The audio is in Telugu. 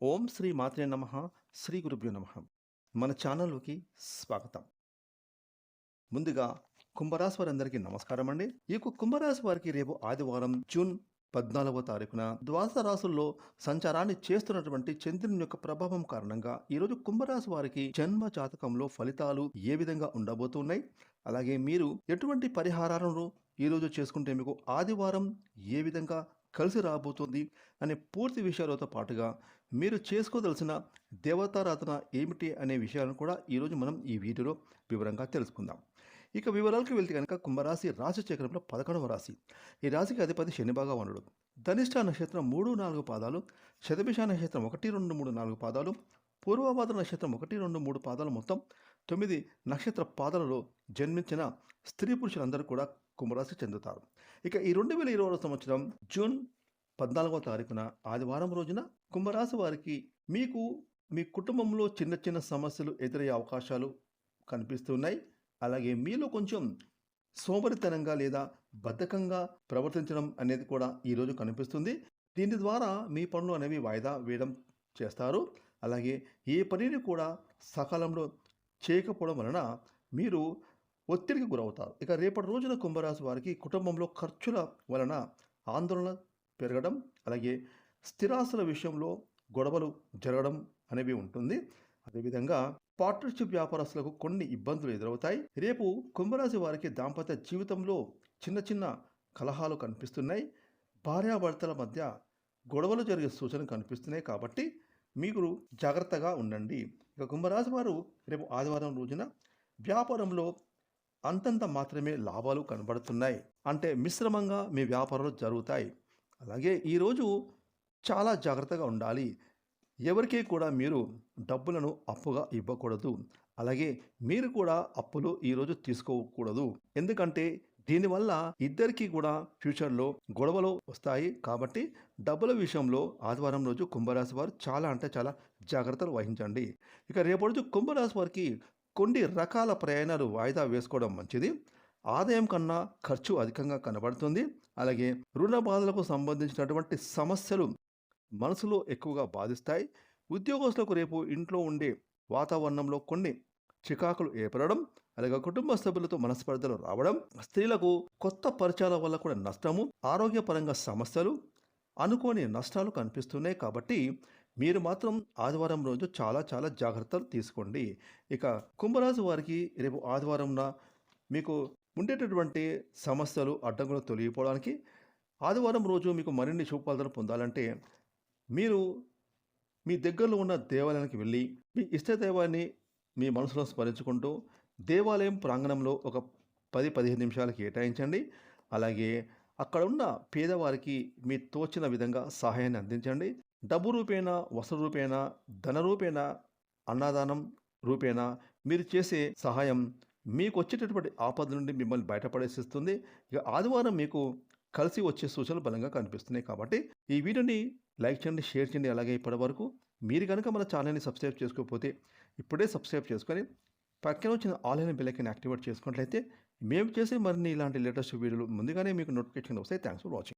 ఓం శ్రీ మాత్రే నమః. శ్రీ గురుభ్యో నమః. మన ఛానల్‌లోకి స్వాగతం. ముందుగా కుంభరాశి వారందరికీ నమస్కారం అండి. ఈ కుంభరాశి వారికి రేపు ఆదివారం జూన్ 14వ తారీఖున ద్వాదశ రాశుల్లో సంచారాన్ని చేస్తున్నటువంటి చంద్రుని యొక్క ప్రభావం కారణంగా ఈరోజు కుంభరాశి వారికి జన్మ జాతకంలో ఫలితాలు ఏ విధంగా ఉండబోతున్నాయి, అలాగే మీరు ఎటువంటి పరిహారాలను ఈరోజు చేసుకుంటే మీకు ఆదివారం ఏ విధంగా కలిసి రాబోతుంది అనే పూర్తి విషయాలతో పాటుగా మీరు చేసుకోదలసిన దేవతారాధన ఏమిటి అనే విషయాలను కూడా ఈరోజు మనం ఈ వీడియోలో వివరంగా తెలుసుకుందాం. ఇక వివరాలకు వెళ్తే కనుక కుంభరాశి రాశి చక్రంలో 11వ రాశి. ఈ రాశికి అధిపతి శని భగవానుడు. ధనిష్ట నక్షత్రం 3, 4 పాదాలు, శతభిష నక్షత్రం 1, 2, 3, 4 పాదాలు, పూర్వభాద్ర నక్షత్రం 1, 2, 3 పాదాలు, మొత్తం 9 నక్షత్ర పాదాలలో జన్మించిన స్త్రీ పురుషులందరూ కూడా కుంభరాశికి చెందుతారు. ఇక ఈ 2020 సంవత్సరం జూన్ 14వ తారీఖున ఆదివారం రోజున కుంభరాశి వారికి మీకు మీ కుటుంబంలో చిన్న చిన్న సమస్యలు ఎదురయ్యే అవకాశాలు కనిపిస్తున్నాయి. అలాగే మీలో కొంచెం సోమరితనంగా లేదా బద్ధకంగా ప్రవర్తించడం అనేది కూడా ఈరోజు కనిపిస్తుంది. దీని ద్వారా మీ పనులు అనేవి వాయిదా వేయడం చేస్తారు. అలాగే ఏ పనిని కూడా సకాలంలో చేయకపోవడం వలన మీరు ఒత్తిడికి గురవుతారు. ఇక రేపటి రోజున కుంభరాశి వారికి కుటుంబంలో ఖర్చుల వలన ఆందోళన పెరగడం, అలాగే స్థిరాస్తుల విషయంలో గొడవలు జరగడం అనేవి ఉంటుంది. అదేవిధంగా పార్ట్నర్షిప్ వ్యాపారస్తులకు కొన్ని ఇబ్బందులు ఎదురవుతాయి. రేపు కుంభరాశి వారికి దాంపత్య జీవితంలో చిన్న చిన్న కలహాలు కనిపిస్తున్నాయి. భార్యాభర్తల మధ్య గొడవలు జరిగే సూచనలు కనిపిస్తున్నాయి. కాబట్టి మీరు జాగ్రత్తగా ఉండండి. ఇక కుంభరాశి వారు రేపు ఆదివారం రోజున వ్యాపారంలో అంతంత మాత్రమే లాభాలు కనబడుతున్నాయి. అంటే మిశ్రమంగా మీ వ్యాపారాలు జరుగుతాయి. అలాగే ఈరోజు చాలా జాగ్రత్తగా ఉండాలి. ఎవరికీ కూడా మీరు డబ్బులను అప్పుగా ఇవ్వకూడదు. అలాగే మీరు కూడా అప్పులు ఈరోజు తీసుకోకూడదు. ఎందుకంటే దీనివల్ల ఇద్దరికీ కూడా ఫ్యూచర్లో గొడవలు వస్తాయి. కాబట్టి డబ్బుల విషయంలో ఆదివారం రోజు కుంభరాశి వారు చాలా అంటే చాలా జాగ్రత్తలు వహించండి. ఇక రేపటి రోజు కుంభరాశి వారికి కొన్ని రకాల ప్రయాణాలు వాయిదా వేసుకోవడం మంచిది. ఆదాయం కన్నా ఖర్చు అధికంగా కనబడుతుంది. అలాగే రుణ బాధలకు సంబంధించినటువంటి సమస్యలు మనసులో ఎక్కువగా బాధిస్తాయి. ఉద్యోగస్తులకు రేపు ఇంట్లో ఉండే వాతావరణంలో కొన్ని చికాకులు ఏర్పడడం, అలాగే కుటుంబ సభ్యులతో మనస్పర్ధలు రావడం, స్త్రీలకు కొత్త పరిచయాల వల్ల కూడా నష్టము, ఆరోగ్యపరంగా సమస్యలు, అనుకోని నష్టాలు కనిపిస్తున్నాయి. కాబట్టి మీరు మాత్రం ఆదివారం రోజు చాలా చాలా జాగ్రత్తలు తీసుకోండి. ఇక కుంభరాశి వారికి రేపు ఆదివారంన మీకు ఉండేటటువంటి సమస్యలు అడ్డంకులు తొలగిపోవడానికి ఆదివారం రోజు మీకు మరిన్ని శుభ ఫలితాలు పొందాలంటే మీరు మీ దగ్గరలో ఉన్న దేవాలయానికి వెళ్ళి మీ ఇష్ట దైవాన్ని మీ మనసులో స్మరించుకుంటూ దేవాలయం ప్రాంగణంలో ఒక 10-15 నిమిషాలు కేటాయించండి. అలాగే అక్కడ ఉన్న పేదవారికి మీ తోచిన విధంగా సహాయాన్ని అందించండి. డబ్బు రూపేణా, వస్త్ర రూపేణా, ధన రూపేణా, అన్నదానం రూపేణా మీరు చేసే సహాయం మీకు వచ్చేటటువంటి ఆపద నుండి మిమ్మల్ని బయటపడేసిస్తుంది. ఇక ఆదివారం మీకు కలిసి వచ్చే సూచనలు బలంగా కనిపిస్తున్నాయి. కాబట్టి ఈ వీడియోని లైక్ చేయండి, షేర్ చేయండి. అలాగే ఇప్పటివరకు మీరు కనుక మన ఛానల్ని సబ్స్క్రైబ్ చేసుకోకపోతే ఇప్పుడే సబ్స్క్రైబ్ చేసుకొని పక్కన వచ్చిన ఆల్ అయిన బెల్ ఐకాన్ యాక్టివేట్ చేసుకున్నట్లయితే మేము చేసే మరిన్ని ఇలాంటి లేటెస్ట్ వీడియోలు ముందుగానే మీకు నోటిఫికేషన్ వస్తాయి. Thanks for watching.